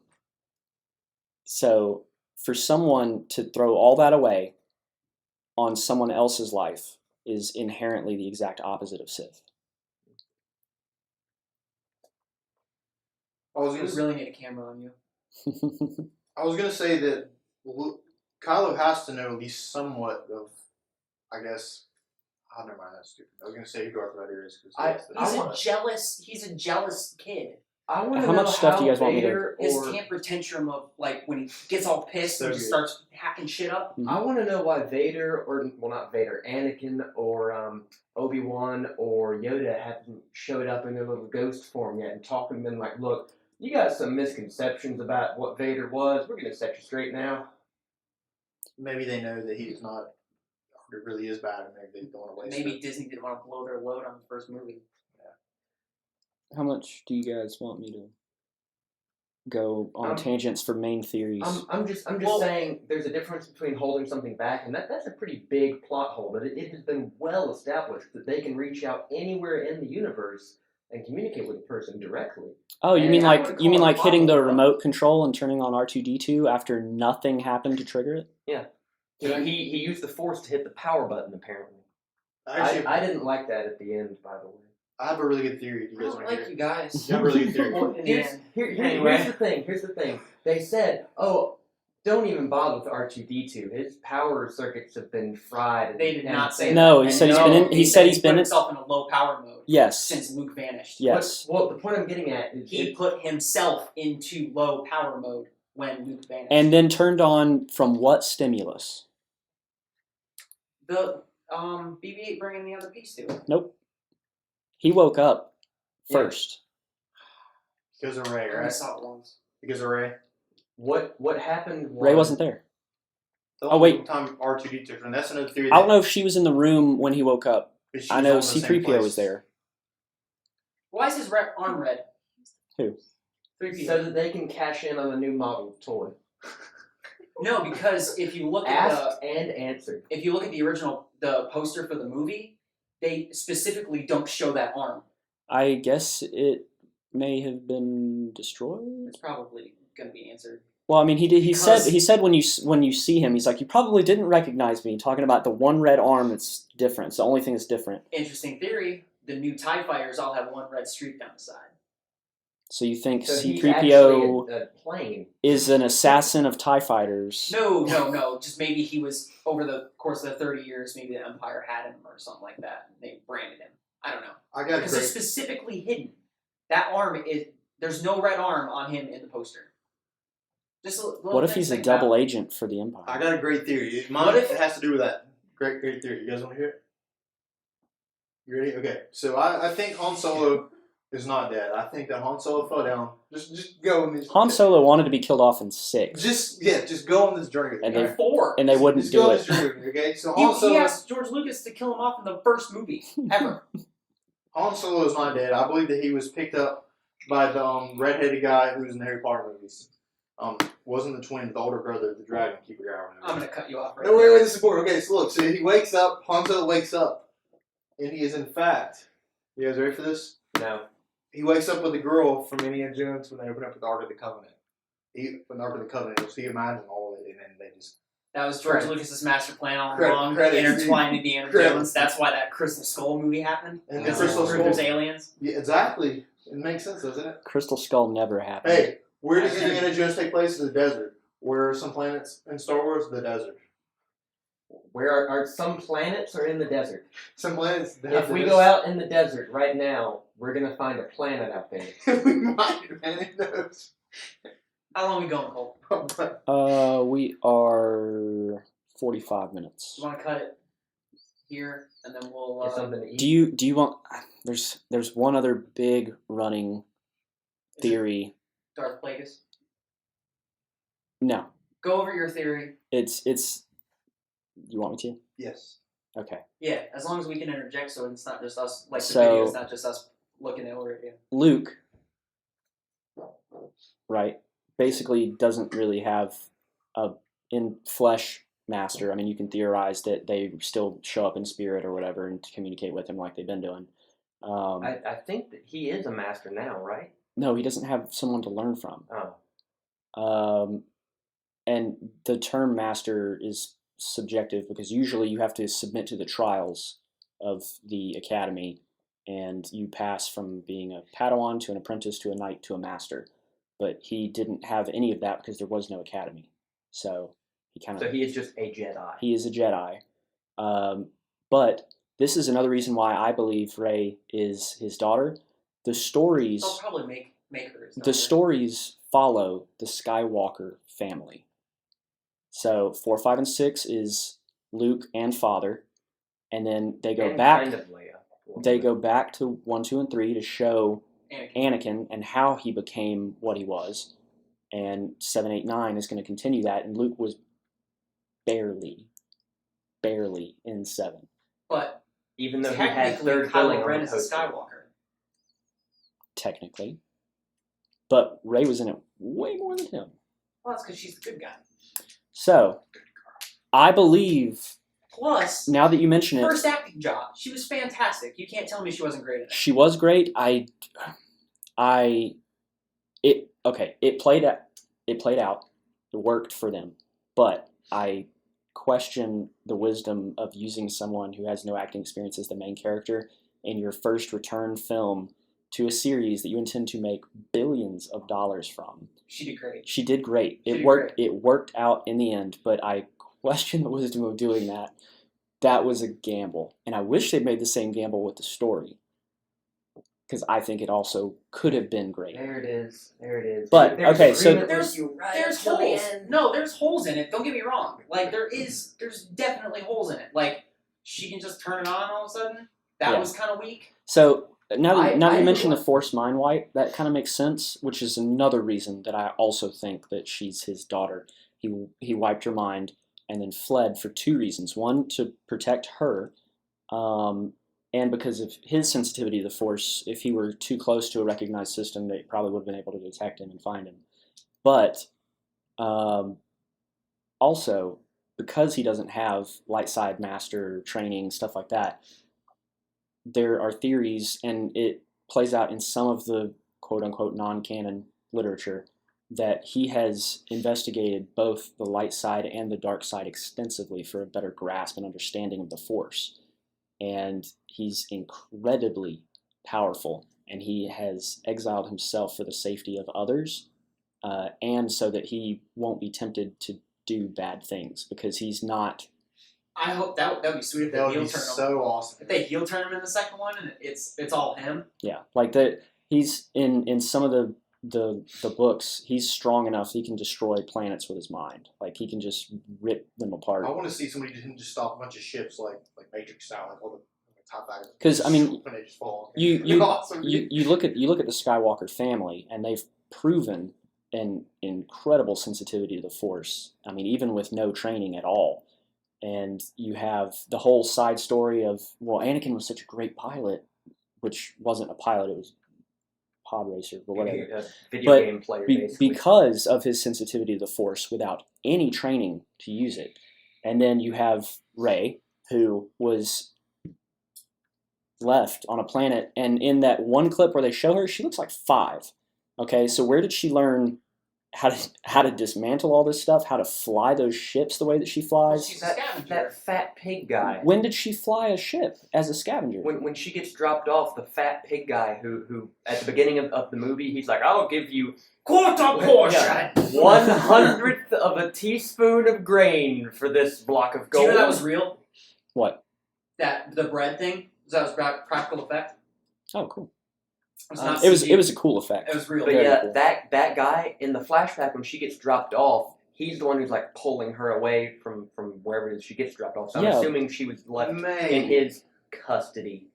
So for someone to throw all that away on someone else's life is inherently the exact opposite of Sith. You really need a camera on you. I was gonna say that Kylo has to know at least somewhat of, I guess. Oh, never mind. That's stupid. I was gonna say who Darth Vader is. He's a jealous kid. I want to How know much stuff do you guys want me to- Vader His or temper tantrum of like when he gets all pissed So and just good. starts hacking shit up. I want to know why Vader, or well, not Vader, Anakin, or Obi-Wan, or Yoda haven't showed up in their little ghost form yet and talking to them like, look, you got some misconceptions about what Vader was. We're gonna set you straight now. Maybe they know that he's not. It really is bad, and maybe they don't want to waste Maybe it. Disney didn't want to blow their load on the first movie. How much do you guys want me to go on tangents for main theories? I'm just saying there's a difference between holding something back, and that's a pretty big plot hole. But it has been well established that they can reach out anywhere in the universe and communicate with a person directly. Oh, you And mean I like wouldn't you mean call it like hitting the plot hole, remote control and turning on R2D2 after nothing happened to trigger it? Yeah. He used the Force to hit the power button, apparently. Actually, I didn't like that at the end, by the way. I have a really good theory. Do you I guys don't want to like hear you it? guys. You have a really good theory. Well, Here's the thing. Here's the thing. They said, "Oh, don't even bother with R2D2. His power circuits have been fried." They did not say No, that. he And said he's no, been in. He said he's put been in. himself in a low power mode Yes. since Luke vanished. Yes. Well, the point I'm getting at is He put himself into low power mode when Luke vanished. And then turned on from what stimulus? the BB-8 bringing the other piece to it. Nope. He woke up Yeah. first. Because of Ray, I only right? saw it once. Because of Ray. what happened. Ray wasn't there. The Oh, wait. only time R2D2 different. That's another theory. I don't know if she was in the room when he woke up. But she I was know all in the same C-3PO place. was there. Why is his arm red? Who? 3PO. So that they can cash in on a new model toy. No, because if you look at Asked and answered. the original poster for the movie, they specifically don't show that arm. I guess it may have been destroyed. It's probably going to be answered. Well, I mean, he did. He Because- said when you see him, he's like, you probably didn't recognize me. Talking about the one red arm that's different. It's the only thing that's different. Interesting theory. The new TIE fighters all have one red streak down the side. So you think So he's C-3PO actually a plane. is an assassin of TIE fighters? No. Just maybe he was, over the course of the 30 years, maybe the Empire had him or something like that. And they branded him. I don't know. I got a Because it's great. specifically hidden. That arm is, there's no red arm on him in the poster. Just a little What if thing he's to a think about. double agent for the Empire? I got a great theory. Mine What if- it has to do with that. Great theory. You guys want to hear it? You ready? Okay. So I think Han Solo is not dead. I think that Han Solo fell down. Just go on this. Han Solo wanted to be killed off in 6. Just go on this journey. And okay? they- 4. and they wouldn't Just go do on it. this journey. Okay. So He Han Solo. asked George Lucas to kill him off in the first movie ever. Han Solo is not dead. I believe that he was picked up by the redheaded guy who was in the Harry Potter movies. Wasn't the twin, the older brother, the dragon keeper guy. I'm going to cut you off right No, now. wait, this is important. Okay, so look, so he wakes up, Han Solo wakes up, and he is in fact, you guys ready for this? No. He wakes up with a girl from Indiana Jones when they open up the Ark of the Covenant. When the Ark of the Covenant was, he imagined all of it, and then they just... That was George Credit. Lucas's master plan all Credit- along. credit. Intertwined Indiana Credit. Jones. That's why that Crystal Skull movie happened. And the the Crystal Where Skull... there's aliens. Yeah, exactly. It makes sense, doesn't it? Crystal Skull never happened. Hey, where does Indiana Jones take place? In the desert. Where are some planets in Star Wars? The desert. Where are some planets are in the desert? Some planets... If we go out in the desert right now, we're gonna find a planet out there. we might, man, it knows. How long we going, Cole? We are 45 minutes. You want to cut it here, and then we'll. Get something to eat. Do you want? There's one other big running theory. Darth Plagueis. No, Go over your theory. it's. You want me to? Yes. Okay. Yeah, as long as we can interject, so it's not just us. Like the So- video's not just us looking over it. Yeah. Luke, right, basically doesn't really have a in flesh master. I mean, you can theorize that they still show up in spirit or whatever and communicate with him like they've been doing. I think that he is a master now, right? No, he doesn't have someone to learn from. Oh. And the term master is subjective because usually you have to submit to the trials of the academy and you pass from being a Padawan to an apprentice to a knight to a master. But he didn't have any of that because there was no academy. So he is just a Jedi. he is a Jedi. But this is another reason why I believe Rey is his daughter. The stories They'll probably make her. his the daughter. stories follow the Skywalker family. So 4, 5, and 6 is Luke and father, and then they go And back. kind of Leia. They go back to 1, 2, and 3 to show Anakin. Anakin and how he became what he was, and 7, 8, 9 is going to continue that. And Luke was barely in 7. But Even though he had technically, third Kylo billing Ren on is the a poster. Skywalker. Technically, but Rey was in it way more than him. Well, that's because she's the good guy. So I believe Plus, now that you mention it, first acting job. She was fantastic. You can't tell me she wasn't great at it. she was great. It played out. It worked for them, but I question the wisdom of using someone who has no acting experience as the main character in your first return film to a series that you intend to make billions of dollars from. She did great. She did great. She It did worked. great. It worked out in the end, but I question the wisdom of doing that. That was a gamble, and I wish they'd made the same gamble with the story, because I think it also could have been great. There it is. There it is. But, There's okay, so- agreement with There's- you right There's up to the holes. end. No, there's holes in it. Don't get me wrong. Like there's definitely holes in it. Like she can just turn it on all of a sudden. That Yeah. was kind of weak. So now that I you mention the like- Force mind wipe, that kind of makes sense, which is another reason that I also think that she's his daughter. He wiped her mind and then fled for 2 reasons. One, to protect her, and because of his sensitivity to the Force. If he were too close to a recognized system, they probably would have been able to detect him and find him. But also, because he doesn't have light side master training, stuff like that, there are theories, and it plays out in some of the quote-unquote non-canon literature, that he has investigated both the light side and the dark side extensively for a better grasp and understanding of the Force. And he's incredibly powerful, and he has exiled himself for the safety of others, and so that he won't be tempted to do bad things, because he's not... I hope that would be sweet if they That would heel be turn him. so awesome. If they heel turn him in the second one and it's all him. Yeah, like that. He's in some of the books. He's strong enough he can destroy planets with his mind. Like he can just rip them apart. I want to see somebody just stop a bunch of ships like Matrix style, like all the top bags. 'Cause, I mean, when they just fall. you Awesome. you look at the Skywalker family, and they've proven an incredible sensitivity to the Force. I mean, even with no training at all. And you have the whole side story of, well, Anakin was such a great pilot, which wasn't a pilot; it was a pod racer, but whatever. A video But game player, basically. Because of his sensitivity to the Force without any training to use it. And then you have Rey, who was left on a planet, and in that one clip where they show her, she looks like 5. Okay, so where did she learn how to dismantle all this stuff, how to fly those ships the way that she flies? She's a scavenger. that fat pig guy. When did she fly a ship as a scavenger? When she gets dropped off, the fat pig guy who at the beginning of the movie, he's like, I'll give you Quarter portion. Yeah. 1/100th of a teaspoon of grain for this block of Do you gold. know that was real? What? That the bread thing? That was practical effect? Oh, cool. It was not It was CG. a cool effect. It was real. But Very yeah, cool. that guy in the flashback when she gets dropped off, he's the one who's like pulling her away from wherever she gets dropped off. So I'm Yeah. assuming she was left in his custody,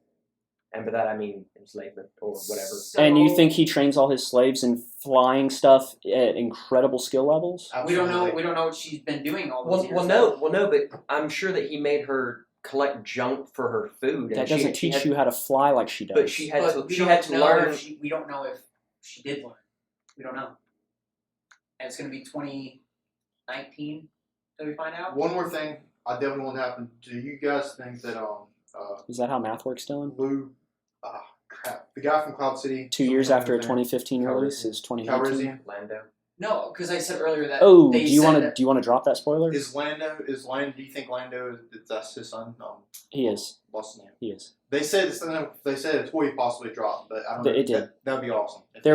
and by that I mean enslavement or whatever. So, And you think he trains all his slaves in flying stuff at incredible skill levels? we don't know. We don't know what she's been doing all those years. Well, no, but I'm sure that he made her collect junk for her food. That And doesn't she teach had, you how to fly like she does. But she had But to learn. We don't know if she did learn. We don't know. And it's going to be 2019 till we find out. One more thing, I definitely want to happen. Do you guys think that Is that how math works, Dylan? Lou, crap, the guy from Cloud City, 2 years after a 2015 Calrissian. release is 2019. Calrissian, Lando. No, because I said earlier that. Oh, they do you said want to that- do you want to drop that spoiler? is Lando? Do you think Lando that's his son? No, He is. what's his name? He is. They said a toy possibly dropped, but I don't know. It did. That'd be awesome. It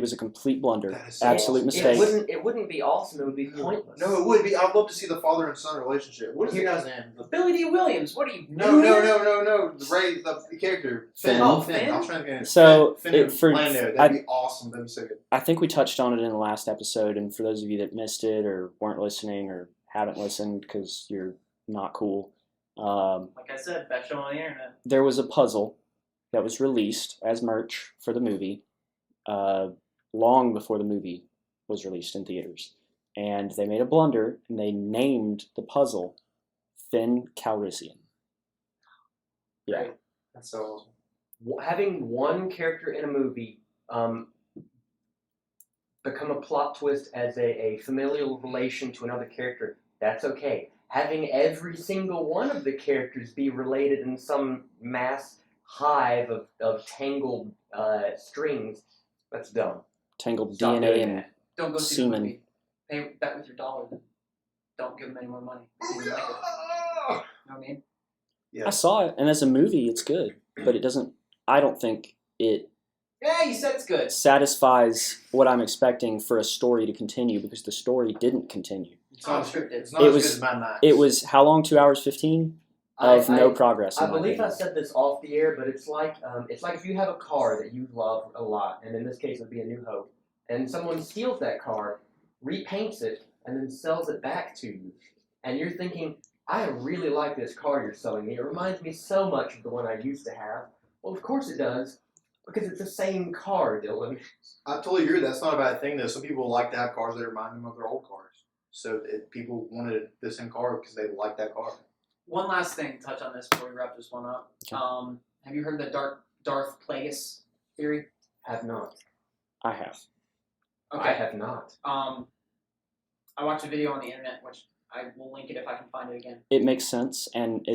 was a complete blunder. That is so Absolute awesome. mistake. It wouldn't be awesome. It would be pointless. No, it would be. I'd love to see the father and son relationship. What is the guy's name? Billy D. Williams. What are you? No. The character. Finn. Oh, Finn. Finn? I'm trying to get it. So, Finn and for- Lando. That'd be awesome. That'd be so good. I think we touched on it in the last episode, and for those of you that missed it or weren't listening or haven't listened because you're not cool, Like I said, best show on the internet. there was a puzzle that was released as merch for the movie long before the movie was released in theaters. And they made a blunder, and they named the puzzle Finn Calrissian. Yeah. Right. That's so awesome. Having one character in a movie become a plot twist as a familial relation to another character, that's okay. Having every single one of the characters be related in some mass hive of tangled strings, that's dumb. Tangled Stop DNA doing and that. Don't go see Semen. the movie. Pay that with your dollar. Then. Don't give them any more money. You like it. You know what I mean? I saw it, and as a movie, it's good, but it doesn't. I don't think it Yeah, you said it's good. satisfies what I'm expecting for a story to continue because the story didn't continue. It's not, scripted. it's not It as was- good as Mad Max. It was how long? 2 hours 15 of no progress. I in my believe I opinion. said this off the air, but it's like if you have a car that you love a lot, and in this case it would be a New Hope, and someone steals that car, repaints it, and then sells it back to you, and you're thinking, I really like this car you're selling me. It reminds me so much of the one I used to have. Well, of course it does, because it's the same car, Dylan. I totally agree. That's not a bad thing, though. Some people like to have cars that remind them of their old cars. So people wanted the same car because they like that car. One last thing to touch on this before we wrap this one up. Okay. Have you heard the Darth Plagueis theory? Have not. I have. I have not. I watched a video on the internet, which I will link it if I can find it again. It makes sense, and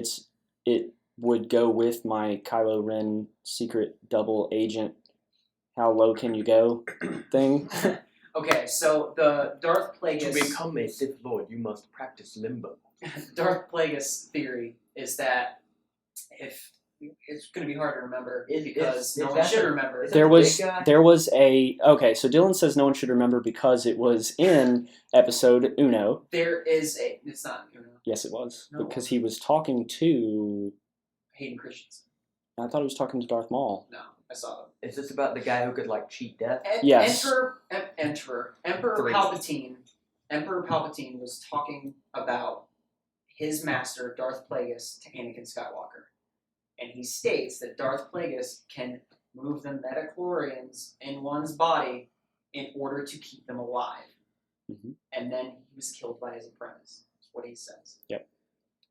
it would go with my Kylo Ren secret double agent. How low can you go? Thing. Okay, so the Darth To Plagueis become a Sith Lord, you must practice limbo. Darth Plagueis theory is that if it's going to be hard to remember because no one should remember. There was big guy? okay. So Dylan says no one should remember because it was in episode Uno. There is a. It's not Uno. Yes, it was No. because he was talking to. Hayden Christensen. I thought he was talking to Darth Maul. No, I saw them. Is this about the guy who could like cheat death? Yes. Emperor Three. Palpatine. Emperor Palpatine was talking about his master Darth Plagueis to Anakin Skywalker, and he states that Darth Plagueis can move the metachlorians in one's body in order to keep them alive. Mhm. And then he was killed by his apprentice. That's what he says. Yep.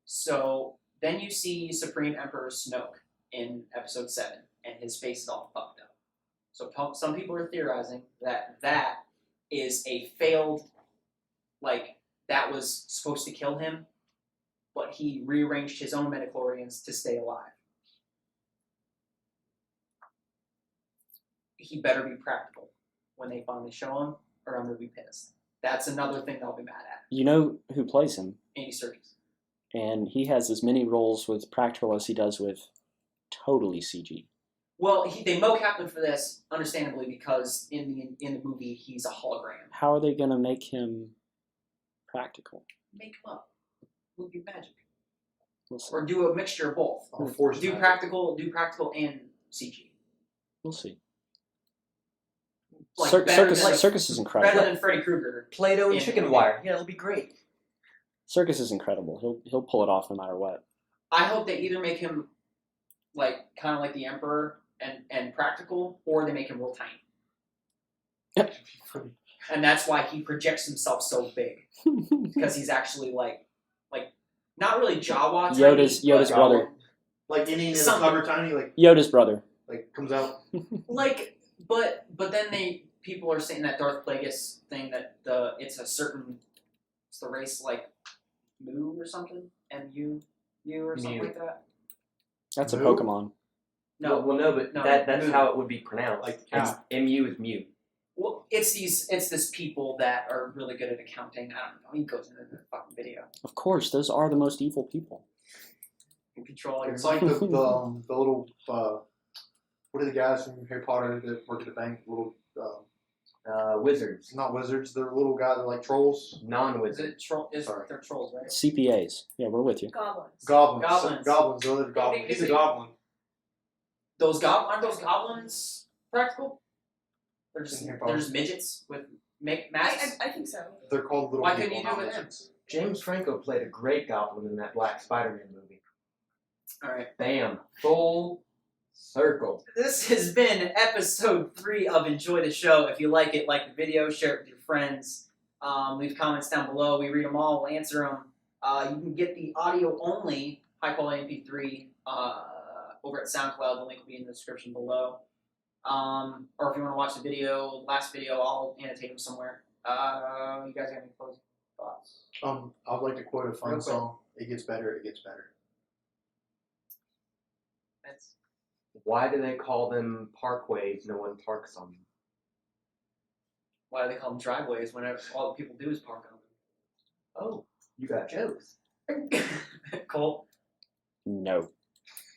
So then you see Supreme Emperor Snoke in Episode 7, and his face is all fucked up. So some people are theorizing that that is a failed, like, that was supposed to kill him, but he rearranged his own metachlorians to stay alive. He better be practical when they finally show him, or I'm going to be pissed. That's another thing I'll be mad at. You know who plays him, Andy Serkis. and he has as many roles with practical as he does with totally CG. Well, they mocapped him for this, understandably, because in the movie he's a hologram. How are they gonna make him practical? Make him up. Movie magic. We'll see. Or do a mixture of both. Or force Do magic. practical and CG. We'll see. like circus, than, circus is incredible. better than Freddy Krueger. Play-Doh and Yeah. chicken wire. Yeah, it'll be great. Circus is incredible. He'll pull it off no matter what. I hope they either make him like kind of like the Emperor and practical, or they make him real tiny. And that's why he projects himself so big, because he's actually like not really Jawa. Yoda's brother. Like Indian in the Something. cover, tiny, Yoda's brother. like comes out. Like, but then people are saying that Darth Plagueis thing that it's the race like Mu or something, MU or something Mew. like that. That's a Moo? Pokemon. No, Well, no, but no, that's Mu. how it would be pronounced. Like it's cow. MU is Mew. Well, it's this people that are really good at accounting. I don't know. He goes into the fucking video. Of course, those are the most evil people. And control your. It's like the little what are the guys from Harry Potter that work at the bank? Little Wizards. not wizards. They're little guys. They're like trolls. Is Non-wizard. it troll? Sorry. They're trolls, right? CPAs. Yeah, we're with you. Goblins. Goblins. Goblins. Goblins. The other goblin. He's a goblin. Aren't those goblins practical? They're just In Harry midgets with masks. I think so. They're called little. Why people, couldn't you not do it with him? wizards. James Franco played a great Goblin in that Black Spider-Man movie. All right. Bam. Full circle. This has been episode 3 of Enjoy the Show. If you like it, like the video, share it with your friends. Leave comments down below. We read them all. We'll answer them. You can get the audio only high quality MP3 over at SoundCloud. The link will be in the description below. Or if you want to watch the video, last video, I'll annotate them somewhere. You guys have any closing thoughts? I'd like to quote a fun Real quick. song. It gets better. It gets better. That's Why do they call them parkways? No one parks on them. why do they call them driveways whenever all the people do is park on Oh, you got jokes. them. Cool. No.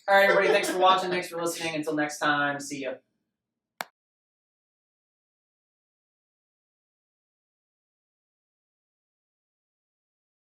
All right, everybody. Thanks for watching. Thanks for listening. Until next time. See ya.